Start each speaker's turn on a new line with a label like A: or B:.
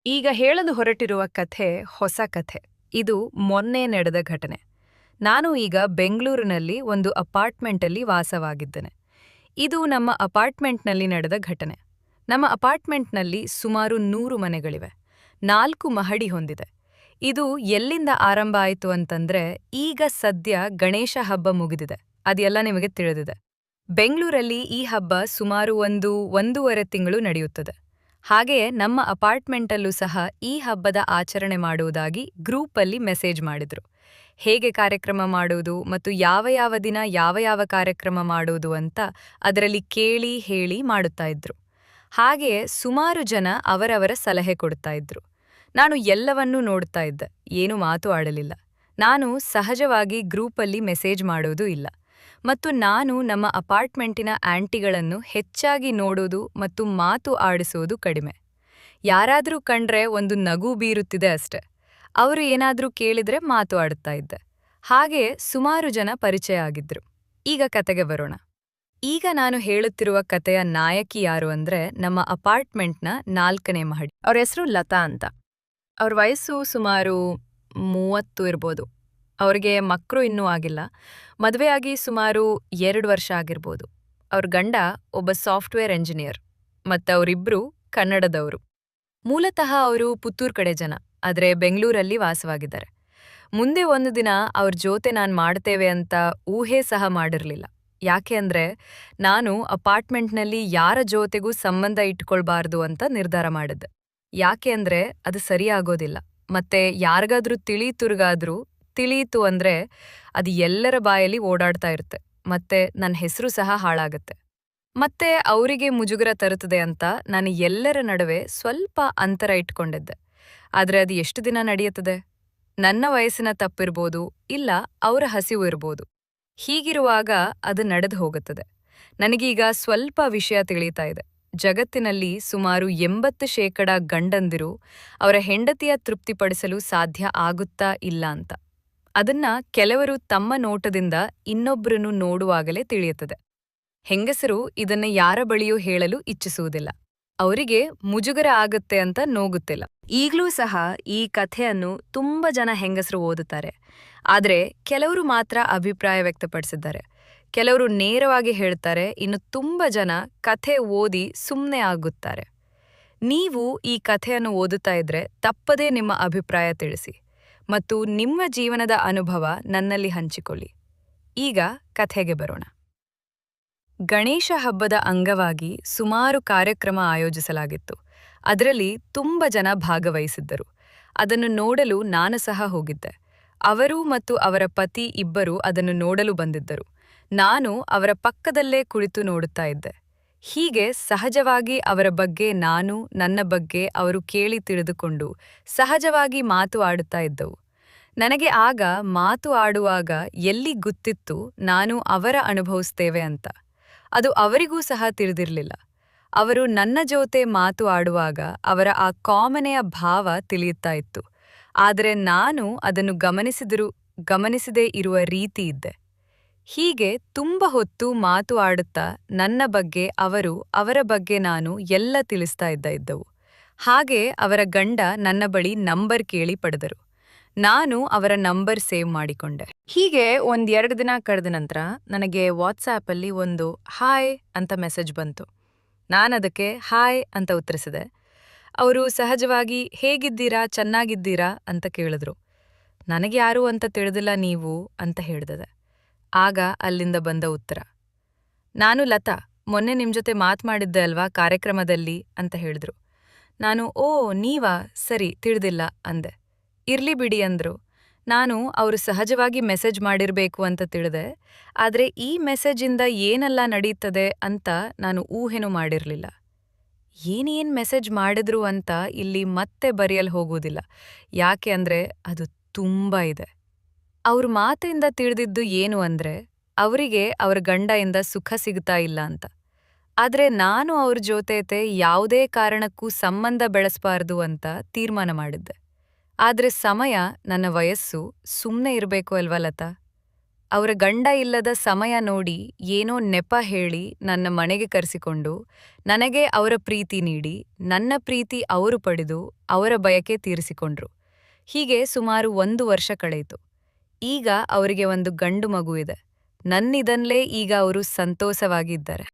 A: ಈಗ ಹೇಳಲು ಹೊರಟಿರುವ ಕಥೆ ಹೊಸ ಕಥೆ. ಇದು ಮೊನ್ನೆ ನಡೆದ ಘಟನೆ. ನಾನು ಈಗ ಬೆಂಗಳೂರಿನಲ್ಲಿ ಒಂದು ಅಪಾರ್ಟ್ಮೆಂಟಲ್ಲಿ ವಾಸವಾಗಿದ್ದೇನೆ. ಇದು ನಮ್ಮ ಅಪಾರ್ಟ್ಮೆಂಟ್ನಲ್ಲಿ ನಡೆದ ಘಟನೆ. ನಮ್ಮ ಅಪಾರ್ಟ್ಮೆಂಟ್ನಲ್ಲಿ ಸುಮಾರು 100 ಮನೆಗಳಿವೆ. 4 ಮಹಡಿ ಹೊಂದಿದೆ. ಇದು ಎಲ್ಲಿಂದ ಆರಂಭ ಆಯಿತು ಅಂತಂದ್ರೆ, ಈಗ ಸದ್ಯ ಗಣೇಶ ಹಬ್ಬ ಮುಗಿದಿದೆ. ಅದೆಲ್ಲ ನಿಮಗೆ ತಿಳಿದಿದೆ. ಬೆಂಗಳೂರಲ್ಲಿ ಈ ಹಬ್ಬ ಸುಮಾರು ಒಂದೂವರೆ ತಿಂಗಳು ನಡೆಯುತ್ತದೆ. ಹಾಗೆಯೇ ನಮ್ಮ ಅಪಾರ್ಟ್ಮೆಂಟಲ್ಲೂ ಸಹ ಈ ಹಬ್ಬದ ಆಚರಣೆ ಮಾಡುವುದಾಗಿ ಗ್ರೂಪಲ್ಲಿ ಮೆಸೇಜ್ ಮಾಡಿದ್ರು. ಹೇಗೆ ಕಾರ್ಯಕ್ರಮ ಮಾಡುವುದು ಮತ್ತು ಯಾವ ದಿನ ಯಾವ ಕಾರ್ಯಕ್ರಮ ಮಾಡುವುದು ಅಂತ ಅದರಲ್ಲಿ ಕೇಳಿ ಹೇಳಿ ಮಾಡುತ್ತಾ ಇದ್ರು. ಹಾಗೆಯೇ ಸುಮಾರು ಜನ ಅವರವರ ಸಲಹೆ ಕೊಡ್ತಾ ಇದ್ರು. ನಾನು ಎಲ್ಲವನ್ನೂ ನೋಡ್ತಾ ಇದ್ದೆ, ಏನು ಮಾತು ಆಡಲಿಲ್ಲ. ನಾನು ಸಹಜವಾಗಿ ಗ್ರೂಪಲ್ಲಿ ಮೆಸೇಜ್ ಮಾಡೋದು ಇಲ್ಲ. ಮತ್ತು ನಾನು ನಮ್ಮ ಅಪಾರ್ಟ್ಮೆಂಟಿನ ಆಂಟಿಗಳನ್ನು ಹೆಚ್ಚಾಗಿ ನೋಡೋದು ಮತ್ತು ಮಾತು ಆಡಿಸೋದು ಕಡಿಮೆ. ಯಾರಾದ್ರೂ ಕಂಡ್ರೆ ಒಂದು ನಗು ಬೀರುತ್ತಿದೆ ಅಷ್ಟೆ. ಅವರು ಏನಾದ್ರೂ ಕೇಳಿದ್ರೆ ಮಾತು ಆಡುತ್ತಾ ಇದ್ದೆ. ಹಾಗೆ ಸುಮಾರು ಜನ ಪರಿಚಯ ಆಗಿದ್ರು. ಈಗ ಕತೆಗೆ ಬರೋಣ. ಈಗ ನಾನು ಹೇಳುತ್ತಿರುವ ಕತೆಯ ನಾಯಕಿ ಯಾರು ಅಂದ್ರೆ ನಮ್ಮ ಅಪಾರ್ಟ್ಮೆಂಟ್ನ 4ನೇ ಮಹಡಿ. ಅವ್ರ ಹೆಸರು ಲತಾ ಅಂತ. ಅವ್ರ ವಯಸ್ಸು ಸುಮಾರು 30 ಇರ್ಬೋದು. ಅವ್ರಿಗೆ ಮಕ್ಕಳು ಇನ್ನೂ ಆಗಿಲ್ಲ. ಮದುವೆಯಾಗಿ ಸುಮಾರು 2 ವರ್ಷ ಆಗಿರ್ಬೋದು. ಅವ್ರ ಗಂಡ ಒಬ್ಬ ಸಾಫ್ಟ್ವೇರ್ ಎಂಜಿನಿಯರ್. ಅವರಿಬ್ರು ಕನ್ನಡದವರು. ಮೂಲತಃ ಅವರು ಪುತ್ತೂರು ಕಡೆ ಜನ, ಆದ್ರೆ ಬೆಂಗಳೂರಲ್ಲಿ ವಾಸವಾಗಿದ್ದಾರೆ. ಮುಂದೆ ಒಂದು ದಿನ ಅವ್ರ ಜೊತೆ ನಾನ್ ಮಾಡ್ತೇವೆ ಅಂತ ಊಹೆ ಸಹ ಮಾಡಿರ್ಲಿಲ್ಲ. ಯಾಕೆ ಅಂದ್ರೆ ನಾನು ಅಪಾರ್ಟ್ಮೆಂಟ್ನಲ್ಲಿ ಯಾರ ಜೊತೆಗೂ ಸಂಬಂಧ ಇಟ್ಕೊಳ್ಬಾರ್ದು ಅಂತ ನಿರ್ಧಾರ ಮಾಡಿದ್ದೆ. ಯಾಕೆ ಅಂದ್ರೆ ಅದು ಸರಿಯಾಗೋದಿಲ್ಲ. ಮತ್ತೆ ಯಾರಿಗಾದ್ರೂ ತಿಳಿಯಿತು ಅಂದ್ರೆ ಅದು ಎಲ್ಲರ ಬಾಯಲ್ಲಿ ಓಡಾಡ್ತಾ ಇರುತ್ತೆ. ಮತ್ತೆ ನನ್ನ ಹೆಸರು ಸಹ ಹಾಳಾಗತ್ತೆ. ಮತ್ತೆ ಅವರಿಗೆ ಮುಜುಗರ ತರುತ್ತದೆ ಅಂತ ನಾನು ಎಲ್ಲರ ನಡುವೆ ಸ್ವಲ್ಪ ಅಂತರ ಇಟ್ಕೊಂಡಿದ್ದೆ. ಆದ್ರೆ ಅದು ಎಷ್ಟು ದಿನ ನಡೆಯುತ್ತದೆ? ನನ್ನ ವಯಸ್ಸಿನ ತಪ್ಪಿರ್ಬೋದು, ಇಲ್ಲ ಅವರ ಹಸಿವು ಇರ್ಬೋದು. ಹೀಗಿರುವಾಗ ಅದು ನಡೆದು ಹೋಗುತ್ತದೆ. ನನಗೀಗ ಸ್ವಲ್ಪ ವಿಷಯ ತಿಳಿತಾ ಇದೆ. ಜಗತ್ತಿನಲ್ಲಿ ಸುಮಾರು 80% ಗಂಡಂದಿರು ಅವರ ಹೆಂಡತಿಯ ತೃಪ್ತಿಪಡಿಸಲು ಸಾಧ್ಯ ಆಗುತ್ತಾ ಇಲ್ಲ ಅಂತ. ಅದನ್ನ ಕೆಲವರು ತಮ್ಮ ನೋಟದಿಂದ ಇನ್ನೊಬ್ಬರನ್ನು ನೋಡುವಾಗಲೇ ತಿಳಿಯುತ್ತದೆ. ಹೆಂಗಸರು ಇದನ್ನ ಯಾರ ಬಳಿಯೂ ಹೇಳಲು ಇಚ್ಛಿಸುವುದಿಲ್ಲ. ಅವರಿಗೆ ಮುಜುಗರ ಆಗತ್ತೆ ಅಂತ ನೋಗುತ್ತಿಲ್ಲ. ಈಗ್ಲೂ ಸಹ ಈ ಕಥೆಯನ್ನು ತುಂಬಾ ಜನ ಹೆಂಗಸರು ಓದುತ್ತಾರೆ. ಆದ್ರೆ ಕೆಲವರು ಮಾತ್ರ ಅಭಿಪ್ರಾಯ ವ್ಯಕ್ತಪಡಿಸಿದ್ದಾರೆ. ಕೆಲವರು ನೇರವಾಗಿ ಹೇಳ್ತಾರೆ, ಇನ್ನು ತುಂಬಾ ಜನ ಕಥೆ ಓದಿ ಸುಮ್ನೆ ಆಗುತ್ತಾರೆ. ನೀವು ಈ ಕಥೆಯನ್ನು ಓದುತ್ತಾ ಇದ್ರೆ ತಪ್ಪದೇ ನಿಮ್ಮ ಅಭಿಪ್ರಾಯ ತಿಳಿಸಿ ಮತ್ತು ನಿಮ್ಮ ಜೀವನದ ಅನುಭವ ನನ್ನಲ್ಲಿ ಹಂಚಿಕೊಳ್ಳಿ. ಈಗ ಕಥೆಗೆ ಬರೋಣ. ಗಣೇಶ ಹಬ್ಬದ ಅಂಗವಾಗಿ ಸುಮಾರು ಕಾರ್ಯಕ್ರಮ ಆಯೋಜಿಸಲಾಗಿತ್ತು. ಅದರಲ್ಲಿ ತುಂಬ ಜನ ಭಾಗವಹಿಸಿದ್ದರು. ಅದನ್ನು ನೋಡಲು ನಾನು ಸಹ ಹೋಗಿದ್ದೆ. ಅವರು ಮತ್ತು ಅವರ ಪತಿ ಇಬ್ಬರು ಅದನ್ನು ನೋಡಲು ಬಂದಿದ್ದರು. ನಾನು ಅವರ ಪಕ್ಕದಲ್ಲೇ ಕುಳಿತು ನೋಡುತ್ತಾ ಇದ್ದೆ. ಹೀಗೆ ಸಹಜವಾಗಿ ಅವರ ಬಗ್ಗೆ ನಾನು, ನನ್ನ ಬಗ್ಗೆ ಅವರು ಕೇಳಿ ತಿಳಿದುಕೊಂಡು ಸಹಜವಾಗಿ ಮಾತು ಆಡುತ್ತಾ ಇದ್ದವು. ನನಗೆ ಆಗ ಮಾತು ಆಡುವಾಗ ಎಲ್ಲಿ ಗೊತ್ತಿತ್ತು ನಾನು ಅವರ ಅನುಭವಿಸ್ತೇವೆ ಅಂತ. ಅದು ಅವರಿಗೂ ಸಹ ತಿಳಿದಿರಲಿಲ್ಲ. ಅವರು ನನ್ನ ಜೊತೆ ಮಾತು ಆಡುವಾಗ ಅವರ ಆ ಕಾಮನೆಯ ಭಾವ ತಿಳಿಯುತ್ತಾ ಇತ್ತು. ಆದರೆ ನಾನು ಅದನ್ನು ಗಮನಿಸದೇ ಇರುವ ರೀತಿ ಇದ್ದೆ. ಹೀಗೆ ತುಂಬ ಹೊತ್ತು ಮಾತು ಆಡುತ್ತಾ ನನ್ನ ಬಗ್ಗೆ ಅವರು, ಅವರ ಬಗ್ಗೆ ನಾನು ಎಲ್ಲ ತಿಳಿಸ್ತಾ ಇದ್ದವು. ಹಾಗೆ ಅವರ ಗಂಡ ನನ್ನ ಬಳಿ ನಂಬರ್ ಕೇಳಿ ಪಡೆದರು. ನಾನು ಅವರ ನಂಬರ್ ಸೇವ್ ಮಾಡಿಕೊಂಡೆ. ಹೀಗೆ 1-2 ದಿನ ಕಳೆದ ನಂತರ ನನಗೆ ವಾಟ್ಸಾಪಲ್ಲಿ ಒಂದು ಹಾಯ್ ಅಂತ ಮೆಸೇಜ್ ಬಂತು. ನಾನದಕ್ಕೆ ಹಾಯ್ ಅಂತ ಉತ್ತರಿಸಿದೆ. ಅವರು ಸಹಜವಾಗಿ ಹೇಗಿದ್ದೀರಾ, ಚೆನ್ನಾಗಿದ್ದೀರಾ ಅಂತ ಕೇಳಿದ್ರು. ನನಗೆ ಯಾರು ಅಂತ ತಿಳಿದಿಲ್ಲ ನೀವು ಅಂತ ಹೇಳ್ದೆ. ಆಗ ಅಲ್ಲಿಂದ ಬಂದ ಉತ್ತರ, ನಾನು ಲತಾ, ಮೊನ್ನೆ ನಿಮ್ ಜೊತೆ ಮಾತ್ಮಾಡಿದ್ದೆ ಅಲ್ವಾ ಕಾರ್ಯಕ್ರಮದಲ್ಲಿ ಅಂತ ಹೇಳಿದ್ರು. ನಾನು ಓ ನೀವಾ, ಸರಿ ತಿಳಿದಿಲ್ಲ ಅಂದೆ. ಇರ್ಲಿ ಬಿಡಿ ಅಂದ್ರು. ನಾನು ಅವರು ಸಹಜವಾಗಿ ಮೆಸೇಜ್ ಮಾಡಿರ್ಬೇಕು ಅಂತ ತಿಳಿದೆ. ಆದ್ರೆ ಈ ಮೆಸೇಜಿಂದ ಏನೆಲ್ಲ ನಡೀತದೆ ಅಂತ ನಾನು ಊಹೆನೂ ಮಾಡಿರ್ಲಿಲ್ಲ. ಏನೇನ್ ಮೆಸೇಜ್ ಮಾಡಿದ್ರು ಅಂತ ಇಲ್ಲಿ ಮತ್ತೆ ಬರೆಯಲು ಹೋಗುವುದಿಲ್ಲ. ಯಾಕೆ ಅಂದ್ರೆ ಅದು ತುಂಬಾ ಇದೆ. ಅವ್ರ ಮಾತಿಂದ ತಿಳಿದಿದ್ದು ಏನು ಅಂದ್ರೆ ಅವರಿಗೆ ಅವರ ಗಂಡಯಿಂದ ಸುಖ ಸಿಗ್ತಾ ಇಲ್ಲ ಅಂತ. ಆದ್ರೆ ನಾನು ಅವ್ರ ಜೊತೆ ಯಾವುದೇ ಕಾರಣಕ್ಕೂ ಸಂಬಂಧ ಬೆಳೆಸಬಾರ್ದು ಅಂತ ತೀರ್ಮಾನ ಮಾಡಿದ್ದೆ. ಆದ್ರೆ ಸಮಯ, ನನ್ನ ವಯಸ್ಸು ಸುಮ್ನೆ ಇರ್ಬೇಕು ಅಲ್ವಾ ಲತಾ? ಅವರ ಗಂಡ ಇಲ್ಲದ ಸಮಯ ನೋಡಿ ಏನೋ ನೆಪ ಹೇಳಿ ನನ್ನ ಮನೆಗೆ ಕರೆಸಿಕೊಂಡು ನನಗೆ ಅವರ ಪ್ರೀತಿ ನೀಡಿ ನನ್ನ ಪ್ರೀತಿ ಅವರು ಪಡೆದು ಅವರ ಬಯಕೆ ತೀರಿಸಿಕೊಂಡ್ರು. ಹೀಗೆ ಸುಮಾರು 1 ವರ್ಷ ಕಳೆಯಿತು. ಈಗ ಅವರಿಗೆ ಒಂದು ಗಂಡು ಮಗು ಇದೆ. ನನ್ನಿದನ್ಲೇ ಈಗ ಅವರು ಸಂತೋಷವಾಗಿದ್ದಾರೆ.